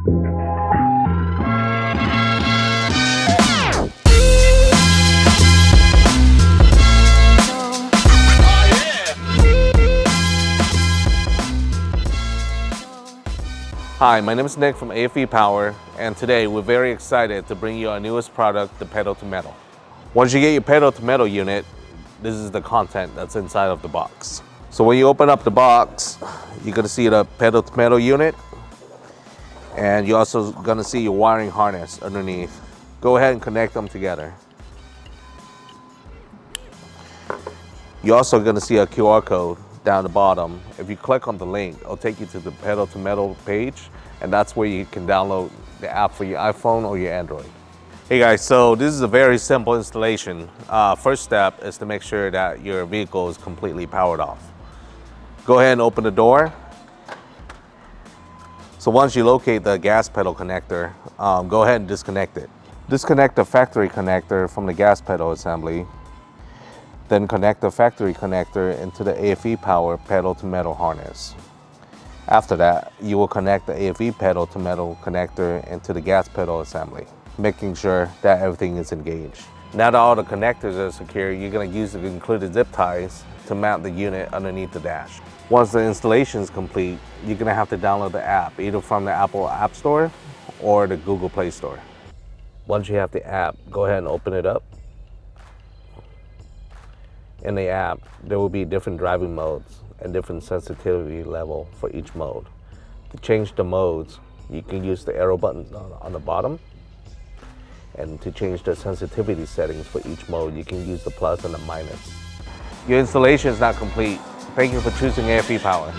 Hi, my name is Nick from AFE Power, and today we're very excited to bring you our newest product, the pedal to metal. Once you get your pedal to metal unit, this is the content that's inside of the box. So when you open up the box, you're gonna see the pedal to metal unit, and you're also gonna see your wiring harness underneath. Go ahead and connect them together. You're also gonna see a QR code down the bottom. If you click on the link, it'll take you to the pedal to metal page, and that's where you can download the app for your iPhone or your Android. Hey guys, so this is a very simple installation. First step is to make sure that your vehicle is completely powered off. Go ahead and open the door. So once you locate the gas pedal connector, go ahead and disconnect it. Disconnect the factory connector from the gas pedal assembly. Then connect the factory connector into the AFE Power pedal to metal harness. After that, you will connect the AFE pedal to metal connector into the gas pedal assembly, making sure that everything is engaged. Now that all the connectors are secure, you're going to use the included zip ties to mount the unit underneath the dash. Once the installation is complete, you're going to have to download the app, either from the Apple App Store or the Google Play Store. Once you have the app, go ahead and open it up. In the app, there will be different driving modes and different sensitivity level for each mode. To change the modes, you can use the arrow button on the bottom. And to change the sensitivity settings for each mode, you can use the plus and the minus. Your installation is not complete. Thank you for choosing AFE Power.